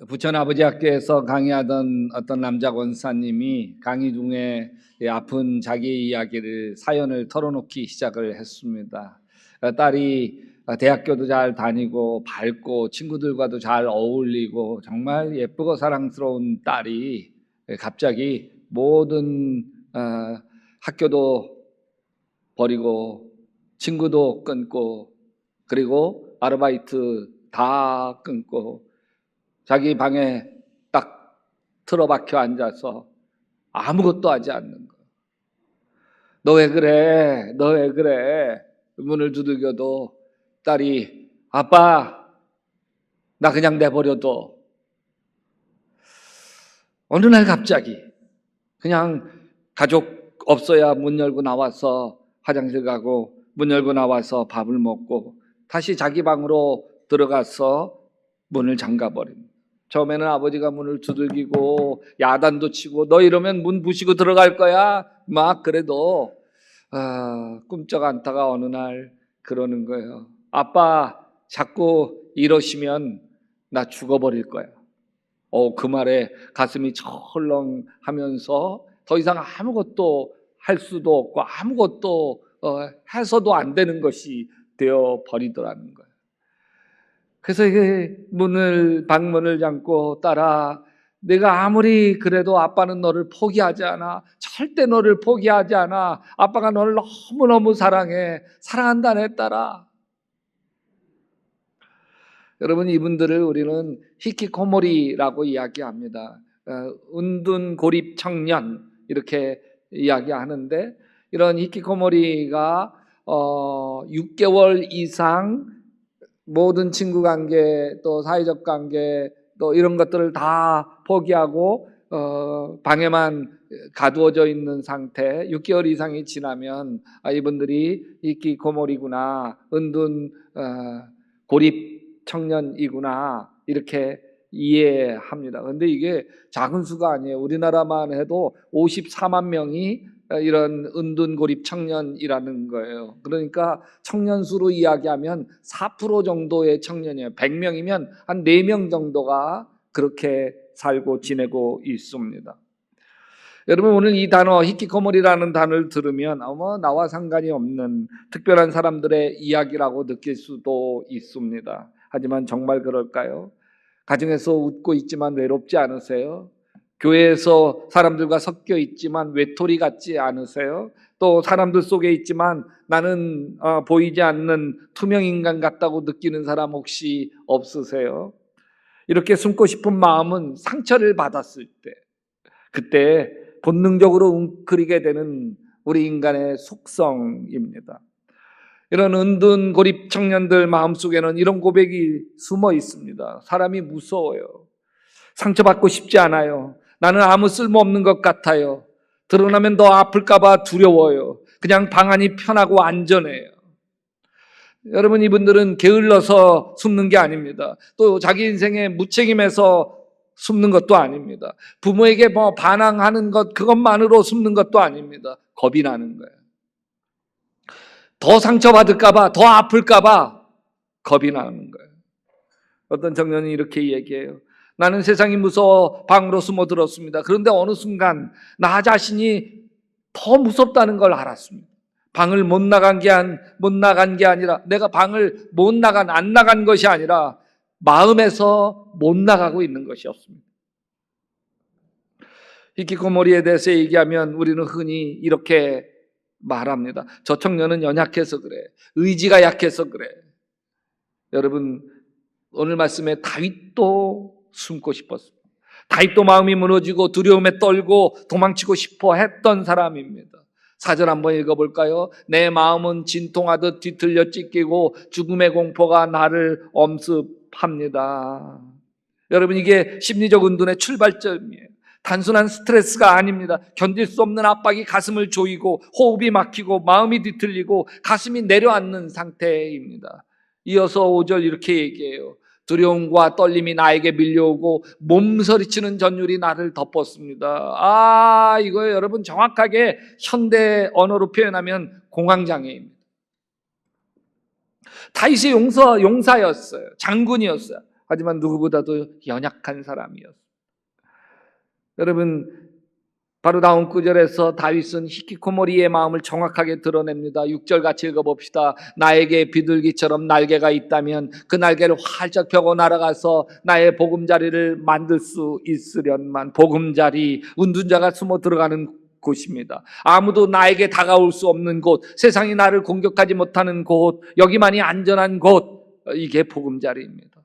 부천 아버지 학교에서 강의하던 어떤 남자 권사님이 강의 중에 아픈 자기 이야기를 사연을 털어놓기 시작을 했습니다. 딸이 대학교도 잘 다니고 밝고 친구들과도 잘 어울리고 정말 예쁘고 사랑스러운 딸이 갑자기 모든 학교도 버리고 친구도 끊고 그리고 아르바이트 다 끊고 자기 방에 딱 틀어박혀 앉아서 아무것도 하지 않는 거. 너 왜 그래? 너 왜 그래? 문을 두들겨도 딸이 아빠 나 그냥 내버려둬. 어느 날 갑자기 그냥 가족 없어야 문 열고 나와서 화장실 가고 문 열고 나와서 밥을 먹고 다시 자기 방으로 들어가서 문을 잠가버립니다. 처음에는 아버지가 문을 두들기고 야단도 치고 너 이러면 문 부시고 들어갈 거야 막 그래도 꿈쩍 않다가 어느 날 그러는 거예요. 아빠 자꾸 이러시면 나 죽어버릴 거야. 그 말에 가슴이 철렁하면서 더 이상 아무것도 할 수도 없고 아무것도 해서도 안 되는 것이 되어 버리더라는 거예요. 그래서 이게 방문을 잠고 딸아, 내가 아무리 그래도 아빠는 너를 포기하지 않아. 절대 너를 포기하지 않아. 아빠가 너를 너무너무 사랑해. 사랑한다네 딸아. 여러분, 이분들을 우리는 히키코모리라고 이야기합니다. 은둔 고립 청년 이렇게 이야기하는데, 이런 히키코모리가 6개월 이상 모든 친구 관계 또 사회적 관계 또 이런 것들을 다 포기하고 방에만 가두어져 있는 상태 6개월 이상이 지나면 이분들이 히키코모리구나, 은둔 고립 청년이구나 이렇게 이해합니다. 그런데 이게 작은 수가 아니에요. 우리나라만 해도 54만 명이 이런 은둔 고립 청년이라는 거예요. 그러니까 청년 수로 이야기하면 4% 정도의 청년이에요. 100명이면 한 4명 정도가 그렇게 살고 지내고 있습니다. 여러분, 오늘 이 단어 히키코모리라는 단어를 들으면 나와 상관이 없는 특별한 사람들의 이야기라고 느낄 수도 있습니다. 하지만 정말 그럴까요? 가정에서 웃고 있지만 외롭지 않으세요? 교회에서 사람들과 섞여 있지만 외톨이 같지 않으세요? 또 사람들 속에 있지만 나는 보이지 않는 투명 인간 같다고 느끼는 사람 혹시 없으세요? 이렇게 숨고 싶은 마음은 상처를 받았을 때, 그때 본능적으로 웅크리게 되는 우리 인간의 속성입니다. 이런 은둔 고립 청년들 마음속에는 이런 고백이 숨어 있습니다. 사람이 무서워요. 상처받고 싶지 않아요. 나는 아무 쓸모없는 것 같아요. 드러나면 더 아플까 봐 두려워요. 그냥 방 안이 편하고 안전해요. 여러분, 이분들은 게을러서 숨는 게 아닙니다. 또 자기 인생에 무책임해서 숨는 것도 아닙니다. 부모에게 반항하는 것 그것만으로 숨는 것도 아닙니다. 겁이 나는 거예요. 더 상처받을까 봐, 더 아플까 봐 겁이 나는 거예요. 어떤 청년이 이렇게 얘기해요. 나는 세상이 무서워 방으로 숨어들었습니다. 그런데 어느 순간 나 자신이 더 무섭다는 걸 알았습니다. 방을 못 나간 게 아니라 내가 방을 안 나간 것이 아니라 마음에서 못 나가고 있는 것이었습니다. 히키코모리에 대해서 얘기하면 우리는 흔히 이렇게 말합니다. 저 청년은 연약해서 그래. 의지가 약해서 그래. 여러분, 오늘 말씀에 다윗도 숨고 싶었습니다. 다윗도 마음이 무너지고 두려움에 떨고 도망치고 싶어 했던 사람입니다. 4절 한번 읽어볼까요? 내 마음은 진통하듯 뒤틀려 찢기고 죽음의 공포가 나를 엄습합니다. 여러분, 이게 심리적 은둔의 출발점이에요. 단순한 스트레스가 아닙니다. 견딜 수 없는 압박이 가슴을 조이고 호흡이 막히고 마음이 뒤틀리고 가슴이 내려앉는 상태입니다. 이어서 5절 이렇게 얘기해요. 두려움과 떨림이 나에게 밀려오고 몸서리치는 전율이 나를 덮었습니다. 이거예요. 여러분, 정확하게 현대 언어로 표현하면 공황장애입니다. 다윗이 용사였어요. 장군이었어요. 하지만 누구보다도 연약한 사람이었습니다. 여러분, 바로 다음 구절에서 다윗은 히키코모리의 마음을 정확하게 드러냅니다. 6절 같이 읽어봅시다. 나에게 비둘기처럼 날개가 있다면 그 날개를 활짝 펴고 날아가서 나의 보금자리를 만들 수 있으련만. 보금자리, 운둔자가 숨어 들어가는 곳입니다. 아무도 나에게 다가올 수 없는 곳, 세상이 나를 공격하지 못하는 곳, 여기만이 안전한 곳, 이게 보금자리입니다.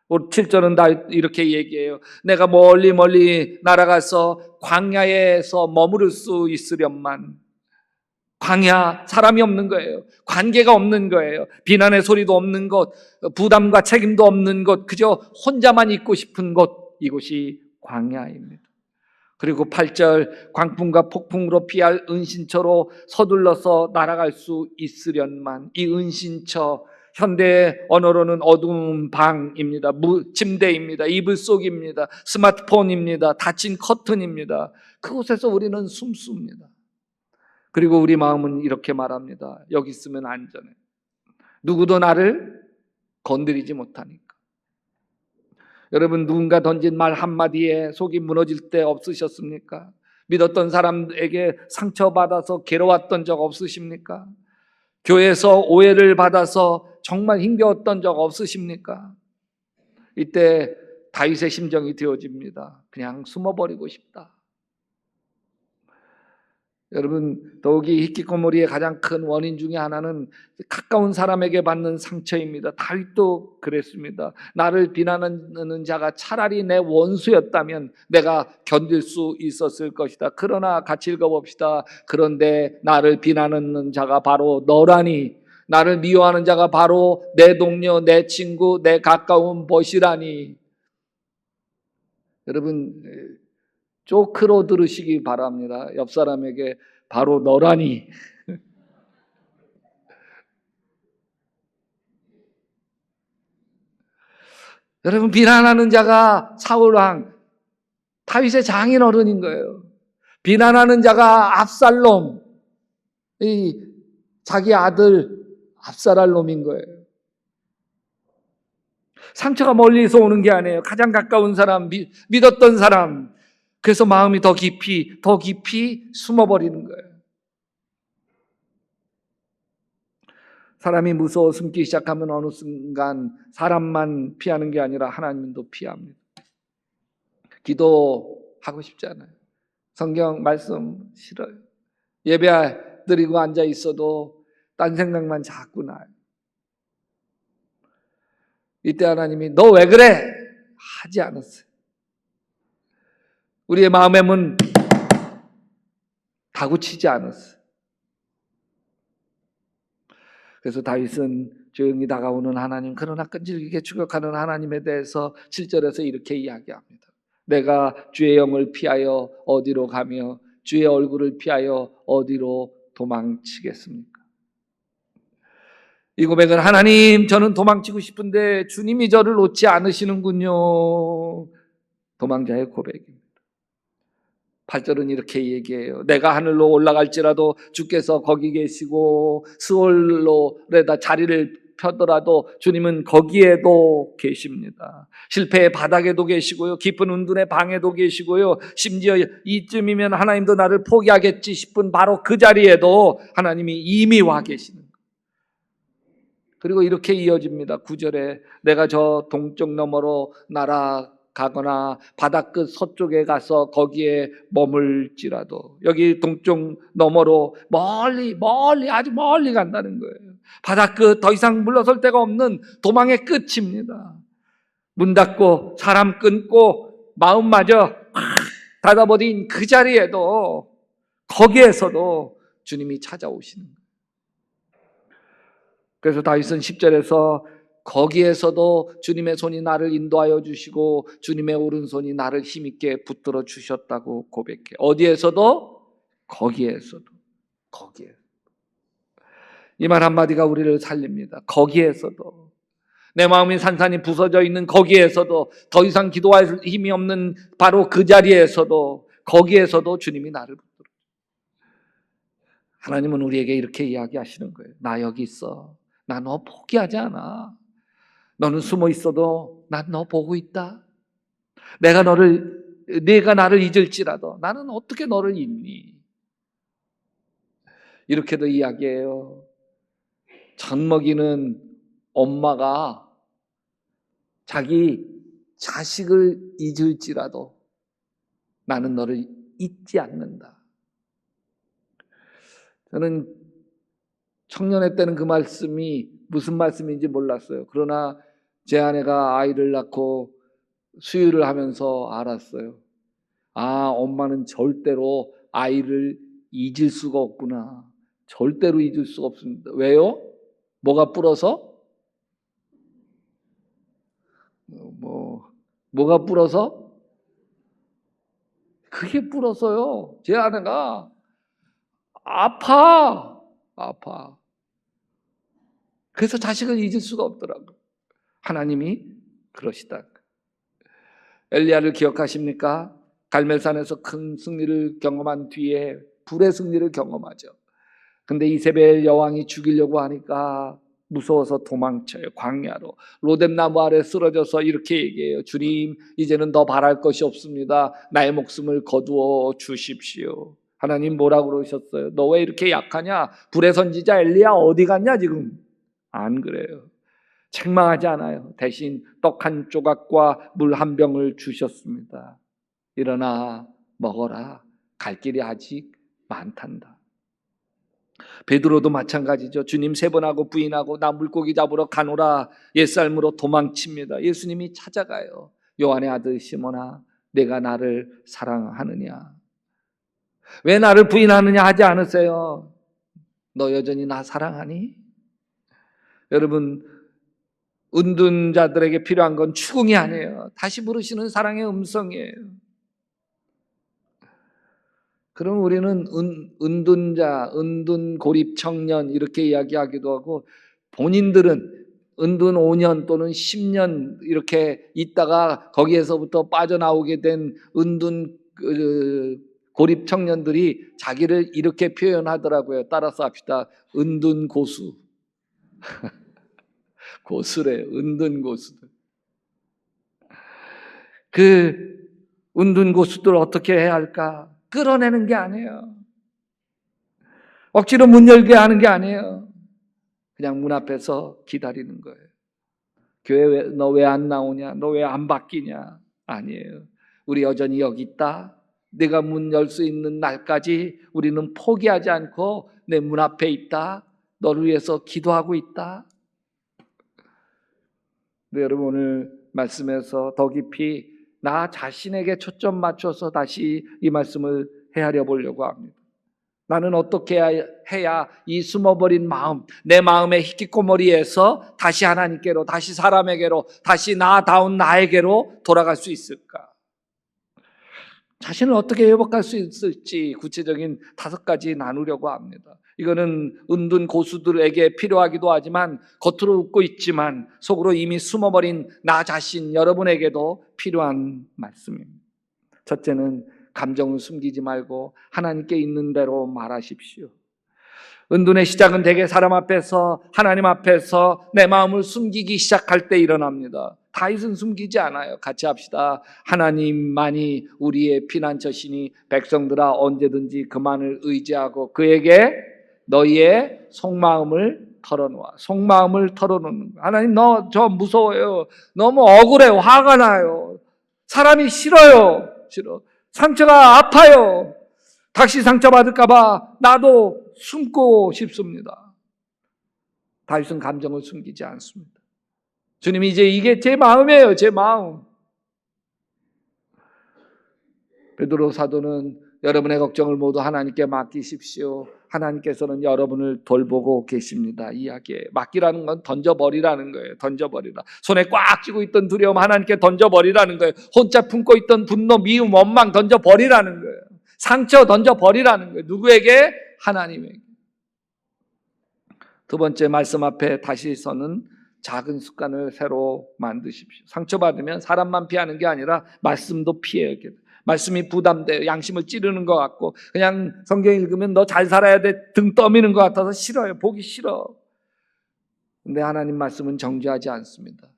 7절은 다 이렇게 얘기해요. 내가 멀리 멀리 날아가서 광야에서 머무를 수 있으련만. 광야, 사람이 없는 거예요. 관계가 없는 거예요. 비난의 소리도 없는 곳, 부담과 책임도 없는 곳, 그저 혼자만 있고 싶은 곳, 이곳이 광야입니다. 그리고 8절, 광풍과 폭풍으로 피할 은신처로 서둘러서 날아갈 수 있으련만. 이 은신처, 현대 언어로는 어두운 방입니다. 침대입니다. 이불 속입니다. 스마트폰입니다. 닫힌 커튼입니다. 그곳에서 우리는 숨습니다. 그리고 우리 마음은 이렇게 말합니다. 여기 있으면 안전해. 누구도 나를 건드리지 못하니까. 여러분, 누군가 던진 말 한마디에 속이 무너질 때 없으셨습니까? 믿었던 사람에게 상처받아서 괴로웠던 적 없으십니까? 교회에서 오해를 받아서 정말 힘겨웠던 적 없으십니까? 이때 다윗의 심정이 되어집니다. 그냥 숨어버리고 싶다. 여러분, 더욱이 히키코모리의 가장 큰 원인 중에 하나는 가까운 사람에게 받는 상처입니다. 다윗도 그랬습니다. 나를 비난하는 자가 차라리 내 원수였다면 내가 견딜 수 있었을 것이다. 그러나 같이 읽어봅시다. 그런데 나를 비난하는 자가 바로 너라니, 나를 미워하는 자가 바로 내 동료, 내 친구, 내 가까운 벗이라니. 여러분, 조크로 들으시기 바랍니다. 옆 사람에게 바로 너라니. 여러분, 비난하는 자가 사울왕, 다윗의 장인 어른인 거예요. 비난하는 자가 압살롬, 자기 아들 압살롬인 거예요. 상처가 멀리서 오는 게 아니에요. 가장 가까운 사람, 믿었던 사람. 그래서 마음이 더 깊이 숨어버리는 거예요. 사람이 무서워 숨기 시작하면 어느 순간 사람만 피하는 게 아니라 하나님도 피합니다. 기도하고 싶지 않아요. 성경 말씀 싫어요. 예배 드리고 앉아 있어도 딴 생각만 자꾸 나요. 이때 하나님이 너 왜 그래? 하지 않았어요. 우리의 마음의 문 다구치지 않았어요. 그래서 다윗은 조용히 다가오는 하나님, 그러나 끈질기게 추격하는 하나님에 대해서 7절에서 이렇게 이야기합니다. 내가 주의 영을 피하여 어디로 가며 주의 얼굴을 피하여 어디로 도망치겠습니까? 이 고백은 하나님, 저는 도망치고 싶은데 주님이 저를 놓지 않으시는군요. 도망자의 고백입니다. 8절은 이렇게 얘기해요. 내가 하늘로 올라갈지라도 주께서 거기 계시고 스올로에다 자리를 펴더라도 주님은 거기에도 계십니다. 실패의 바닥에도 계시고요. 깊은 운둔의 방에도 계시고요. 심지어 이쯤이면 하나님도 나를 포기하겠지 싶은 바로 그 자리에도 하나님이 이미 와 계시는 거예요. 그리고 이렇게 이어집니다. 9절에 내가 저 동쪽 너머로 날아가거나 바다 끝 서쪽에 가서 거기에 머물지라도, 여기 동쪽 너머로 멀리 아주 멀리 간다는 거예요. 바다 끝, 더 이상 물러설 데가 없는 도망의 끝입니다. 문 닫고 사람 끊고 마음마저 닫아버린 그 자리에도, 거기에서도 주님이 찾아오시는 거예요. 그래서 다윗은 10절에서 거기에서도 주님의 손이 나를 인도하여 주시고 주님의 오른손이 나를 힘있게 붙들어 주셨다고 고백해. 어디에서도? 거기에서도. 이 말 한마디가 우리를 살립니다. 거기에서도. 내 마음이 산산이 부서져 있는 거기에서도, 더 이상 기도할 힘이 없는 바로 그 자리에서도, 거기에서도 주님이 나를 붙들어. 하나님은 우리에게 이렇게 이야기하시는 거예요. 나 여기 있어. 나 너 포기하지 않아. 너는 숨어 있어도 난 너 보고 있다. 네가 나를 잊을지라도 나는 어떻게 너를 잊니? 이렇게도 이야기해요. 젖먹이는 엄마가 자기 자식을 잊을지라도 나는 너를 잊지 않는다. 저는 청년회 때는 그 말씀이 무슨 말씀인지 몰랐어요. 그러나 제 아내가 아이를 낳고 수유를 하면서 알았어요. 아, 엄마는 절대로 아이를 잊을 수가 없구나. 절대로 잊을 수가 없습니다. 왜요? 뭐가 불어서? 뭐가 불어서? 그게 불어서요. 제 아내가 아파. 그래서 자식을 잊을 수가 없더라고요. 하나님이 그러시다. 엘리야를 기억하십니까? 갈멜산에서 큰 승리를 경험한 뒤에 불의 승리를 경험하죠. 근데 이세벨 여왕이 죽이려고 하니까 무서워서 도망쳐요. 광야로. 로뎀나무 아래 쓰러져서 이렇게 얘기해요. 주님, 이제는 더 바랄 것이 없습니다. 나의 목숨을 거두어 주십시오. 하나님 뭐라고 그러셨어요? 너 왜 이렇게 약하냐? 불의 선지자 엘리야 어디 갔냐 지금? 안 그래요. 책망하지 않아요. 대신 떡 한 조각과 물 한 병을 주셨습니다. 일어나 먹어라. 갈 길이 아직 많단다. 베드로도 마찬가지죠. 주님 3번 하고 부인하고 나 물고기 잡으러 가노라 옛삶으로 도망칩니다. 예수님이 찾아가요. 요한의 아들 시몬아, 내가 나를 사랑하느냐? 왜 나를 부인하느냐 하지 않으세요? 너 여전히 나 사랑하니? 여러분, 은둔 자들에게 필요한 건 추궁이 아니에요. 다시 부르시는 사랑의 음성이에요. 그럼 우리는 은둔자, 은둔 고립 청년 이렇게 이야기하기도 하고, 본인들은 은둔 5년 또는 10년 이렇게 있다가 거기에서부터 빠져나오게 된 은둔 고립 청년들이 자기를 이렇게 표현하더라고요. 따라서 합시다. 은둔 고수. 고수래, 은둔 고수들. 그 은둔 고수들 어떻게 해야 할까? 끌어내는 게 아니에요. 억지로 문 열게 하는 게 아니에요. 그냥 문 앞에서 기다리는 거예요. 교회 너 왜 안 나오냐? 너 왜 안 바뀌냐? 아니에요. 우리 여전히 여기 있다. 내가 문 열 수 있는 날까지 우리는 포기하지 않고 내 문 앞에 있다. 너를 위해서 기도하고 있다. 네, 여러분 오늘 말씀에서 더 깊이 나 자신에게 초점 맞춰서 다시 이 말씀을 헤아려 보려고 합니다. 나는 어떻게 해야 이 숨어버린 마음, 내 마음의 히키코모리에서 다시 하나님께로, 다시 사람에게로, 다시 나다운 나에게로 돌아갈 수 있을까? 자신을 어떻게 회복할 수 있을지 구체적인 5가지 나누려고 합니다. 이거는 은둔 고수들에게 필요하기도 하지만 겉으로 웃고 있지만 속으로 이미 숨어버린 나 자신 여러분에게도 필요한 말씀입니다. 첫째는 감정을 숨기지 말고 하나님께 있는 대로 말하십시오. 은둔의 시작은 대개 사람 앞에서 하나님 앞에서 내 마음을 숨기기 시작할 때 일어납니다. 다윗은 숨기지 않아요. 같이 합시다. 하나님만이 우리의 피난처시니 백성들아 언제든지 그만을 의지하고 그에게 너희의 속마음을 털어놓아. 속마음을 털어놓는 거예요. 하나님 저 무서워요. 너무 억울해요. 화가 나요. 사람이 싫어요. 싫어. 상처가 아파요. 다시 상처받을까 봐 나도 숨고 싶습니다. 다윗은 감정을 숨기지 않습니다. 주님 이제 이게 제 마음이에요. 제 마음. 베드로 사도는 여러분의 걱정을 모두 하나님께 맡기십시오. 하나님께서는 여러분을 돌보고 계십니다. 이야기에 맡기라는 건 던져버리라는 거예요. 던져버리라. 손에 꽉 쥐고 있던 두려움 하나님께 던져버리라는 거예요. 혼자 품고 있던 분노, 미움, 원망 던져버리라는 거예요. 상처 던져버리라는 거예요. 누구에게? 하나님에게. 2번째 말씀 앞에 다시 서는 작은 습관을 새로 만드십시오. 상처받으면 사람만 피하는 게 아니라 말씀도 피해야 돼요. 말씀이 부담돼요. 양심을 찌르는 것 같고 그냥 성경 읽으면 너 잘 살아야 돼 등 떠미는 것 같아서 싫어요. 보기 싫어. 근데 하나님 말씀은 정죄하지 않습니다.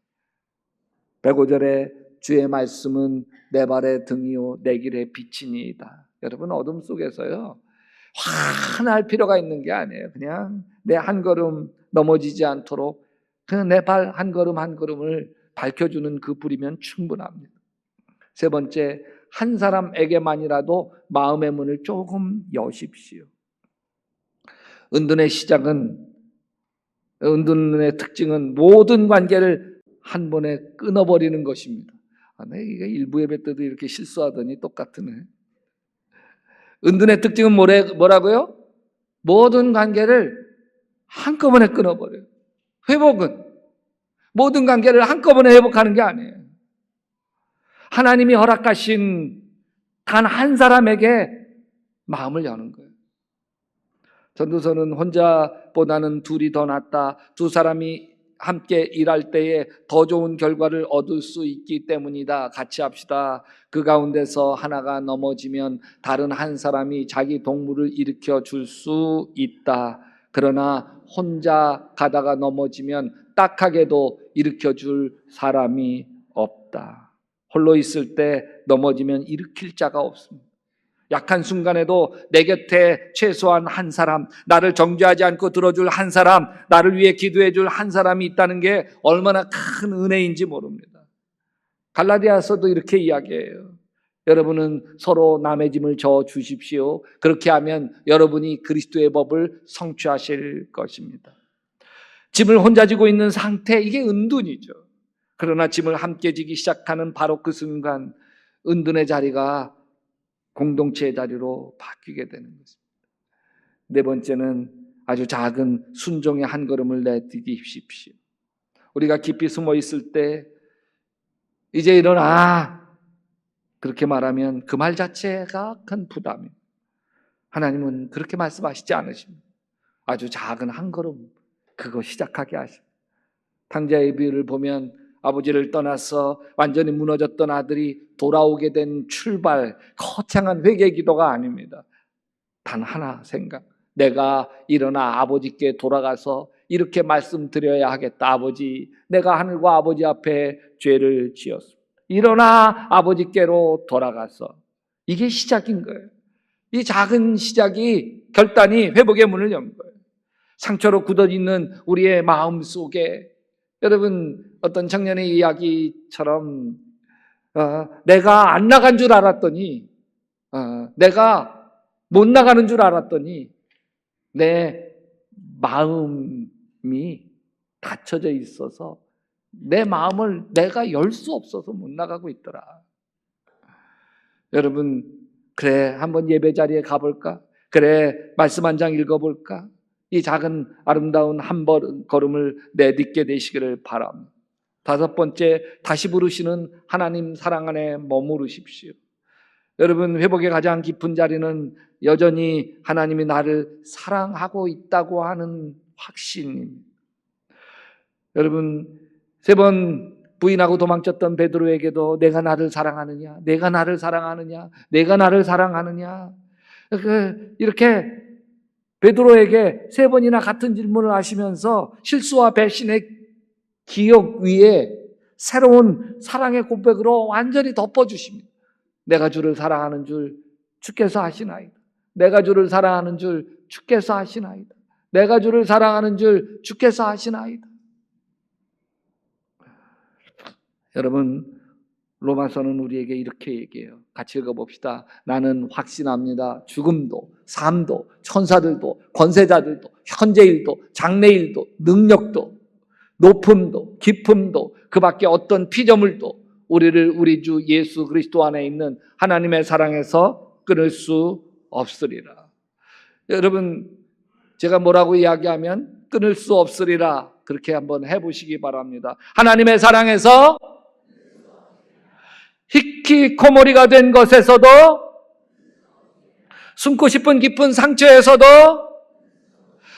105절에 주의 말씀은 내 발의 등이요 내 길의 빛이니이다. 여러분, 어둠 속에서요 화날 필요가 있는 게 아니에요. 그냥 내 한 걸음 넘어지지 않도록 그냥 내 발 한 걸음 한 걸음을 밝혀주는 그 불이면 충분합니다. 세 번째, 한 사람에게만이라도 마음의 문을 조금 여십시오. 은둔의 특징은 모든 관계를 한 번에 끊어버리는 것입니다. 이게 일부 예배 때도 이렇게 실수하더니 똑같으네. 은둔의 특징은 뭐라고요? 모든 관계를 한꺼번에 끊어버려요. 회복은 모든 관계를 한꺼번에 회복하는 게 아니에요. 하나님이 허락하신 단 한 사람에게 마음을 여는 거예요. 전도서는 혼자보다는 둘이 더 낫다. 두 사람이 함께 일할 때에 더 좋은 결과를 얻을 수 있기 때문이다. 같이 합시다. 그 가운데서 하나가 넘어지면 다른 한 사람이 자기 동물을 일으켜 줄 수 있다. 그러나 혼자 가다가 넘어지면 딱하게도 일으켜 줄 사람이 없다. 홀로 있을 때 넘어지면 일으킬 자가 없습니다. 약한 순간에도 내 곁에 최소한 한 사람, 나를 정죄하지 않고 들어줄 한 사람, 나를 위해 기도해 줄 한 사람이 있다는 게 얼마나 큰 은혜인지 모릅니다. 갈라디아서도 이렇게 이야기해요. 여러분은 서로 남의 짐을 져 주십시오. 그렇게 하면 여러분이 그리스도의 법을 성취하실 것입니다. 짐을 혼자 지고 있는 상태, 이게 은둔이죠. 그러나 짐을 함께 지기 시작하는 바로 그 순간 은둔의 자리가 공동체의 자리로 바뀌게 되는 것입니다. 네 번째는 아주 작은 순종의 한 걸음을 내디디십시오. 우리가 깊이 숨어 있을 때 이제 일어나 그렇게 말하면 그 말 자체가 큰 부담이에요. 하나님은 그렇게 말씀하시지 않으십니다. 아주 작은 한 걸음 그거 시작하게 하십니다. 탕자의 비유를 보면 아버지를 떠나서 완전히 무너졌던 아들이 돌아오게 된 출발, 거창한 회개 기도가 아닙니다. 단 하나 생각, 내가 일어나 아버지께 돌아가서 이렇게 말씀드려야 하겠다. 아버지, 내가 하늘과 아버지 앞에 죄를 지었습니다. 일어나 아버지께로 돌아가서, 이게 시작인 거예요. 이 작은 시작이 결단이 회복의 문을 연 거예요. 상처로 굳어있는 우리의 마음 속에, 여러분, 어떤 청년의 이야기처럼 내가 안 나간 줄 알았더니, 내가 못 나가는 줄 알았더니 내 마음이 닫혀져 있어서 내 마음을 내가 열 수 없어서 못 나가고 있더라. 여러분, 그래, 한번 예배 자리에 가볼까? 그래, 말씀 한 장 읽어볼까? 이 작은 아름다운 한 걸음을 내딛게 되시기를 바랍니다. 다섯 번째, 다시 부르시는 하나님 사랑 안에 머무르십시오. 여러분, 회복의 가장 깊은 자리는 여전히 하나님이 나를 사랑하고 있다고 하는 확신입니다. 여러분, 3번 부인하고 도망쳤던 베드로에게도 내가 나를 사랑하느냐, 내가 나를 사랑하느냐, 내가 나를 사랑하느냐, 이렇게 베드로에게 3번이나 같은 질문을 하시면서 실수와 배신의 기억 위에 새로운 사랑의 고백으로 완전히 덮어주십니다. 내가 주를 사랑하는 줄 주께서 아시나이다. 내가 주를 사랑하는 줄 주께서 아시나이다. 내가 주를 사랑하는 줄 주께서 아시나이다. 여러분, 로마서는 우리에게 이렇게 얘기해요. 같이 읽어봅시다. 나는 확신합니다. 죽음도, 삶도, 천사들도, 권세자들도, 현재일도, 장래일도, 능력도, 높음도, 깊음도, 그 밖에 어떤 피조물도 우리를 우리 주 예수 그리스도 안에 있는 하나님의 사랑에서 끊을 수 없으리라. 여러분, 제가 뭐라고 이야기하면 끊을 수 없으리라, 그렇게 한번 해보시기 바랍니다. 하나님의 사랑에서 히키코모리가 된 것에서도, 숨고 싶은 깊은 상처에서도,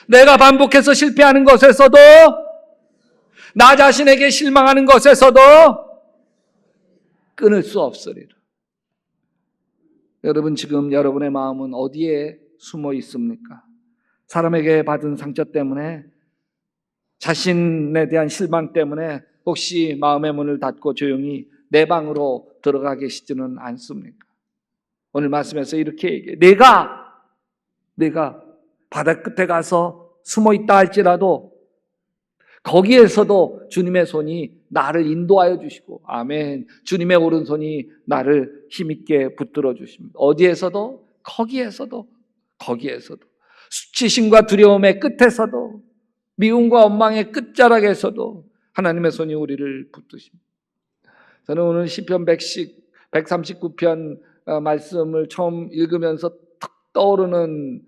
내가 반복해서 실패하는 것에서도, 나 자신에게 실망하는 것에서도 끊을 수 없으리라. 여러분, 지금 여러분의 마음은 어디에 숨어 있습니까? 사람에게 받은 상처 때문에, 자신에 대한 실망 때문에 혹시 마음의 문을 닫고 조용히 내 방으로 들어가 계시지는 않습니까? 오늘 말씀에서 이렇게 얘기해요. 내가 바다 끝에 가서 숨어 있다 할지라도 거기에서도 주님의 손이 나를 인도하여 주시고, 아멘, 주님의 오른손이 나를 힘있게 붙들어 주십니다. 어디에서도, 거기에서도 수치심과 두려움의 끝에서도, 미움과 원망의 끝자락에서도 하나님의 손이 우리를 붙드십니다. 저는 오늘 시편 139편 말씀을 처음 읽으면서 탁 떠오르는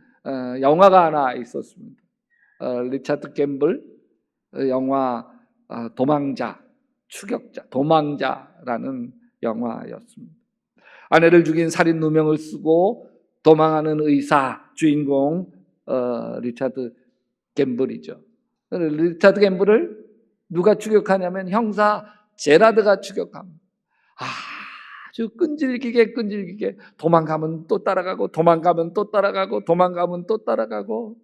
영화가 하나 있었습니다. 리차드 캠블 영화 도망자라는 영화였습니다. 아내를 죽인 살인 누명을 쓰고 도망하는 의사 주인공 리차드 캠블이죠. 리차드 캠블을 누가 추격하냐면 형사 제라드가 추격합니다. 아주 끈질기게 도망가면 또 따라가고 도망가면 또 따라가고.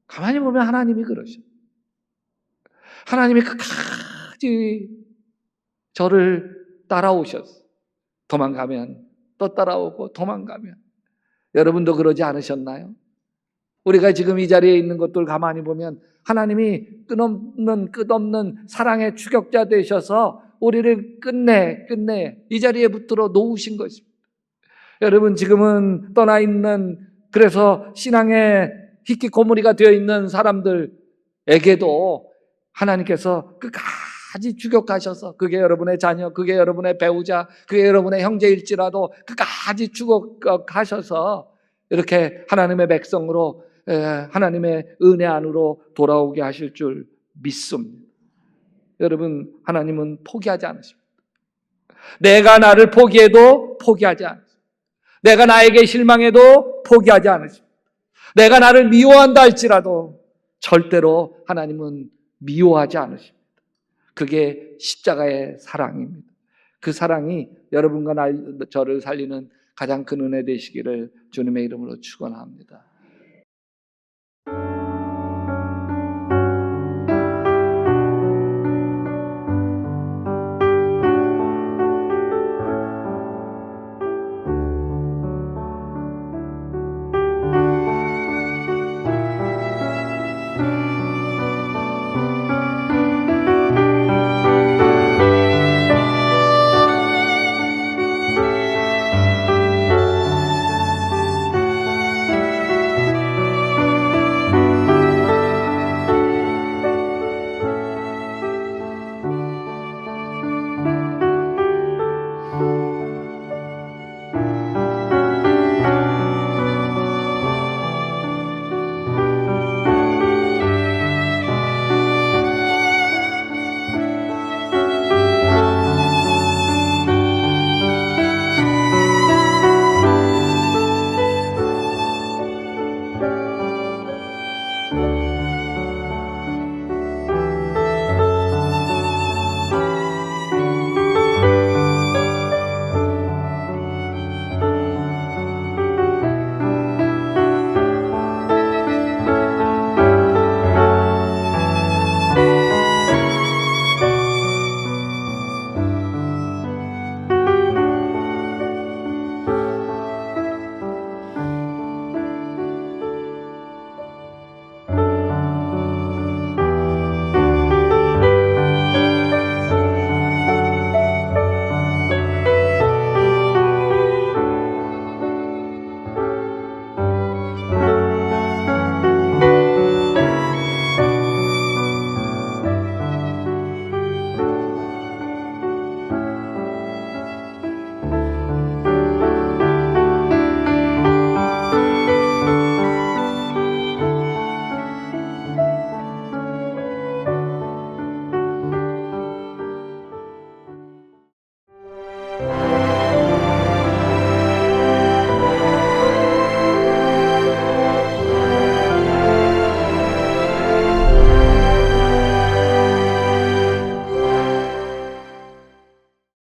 가만히 보면 하나님이 그러셔. 하나님이 끝까지 저를 따라오셨어. 도망가면 또 따라오고 도망가면. 여러분도 그러지 않으셨나요? 우리가 지금 이 자리에 있는 것들 가만히 보면 하나님이 끝없는 사랑의 추격자 되셔서 우리를 끝내 이 자리에 붙들어 놓으신 것입니다. 여러분, 지금은 떠나 있는, 그래서 신앙의 히키코모리가 되어 있는 사람들에게도 하나님께서 끝까지 추격하셔서, 그게 여러분의 자녀, 그게 여러분의 배우자, 그게 여러분의 형제일지라도 끝까지 추격하셔서 이렇게 하나님의 백성으로, 하나님의 은혜 안으로 돌아오게 하실 줄 믿습니다. 여러분, 하나님은 포기하지 않으십니다. 내가 나를 포기해도 포기하지 않으십니다. 내가 나에게 실망해도 포기하지 않으십니다. 내가 나를 미워한다 할지라도 절대로 하나님은 미워하지 않으십니다. 그게 십자가의 사랑입니다. 그 사랑이 여러분과 저를 살리는 가장 큰 은혜 되시기를 주님의 이름으로 축원합니다.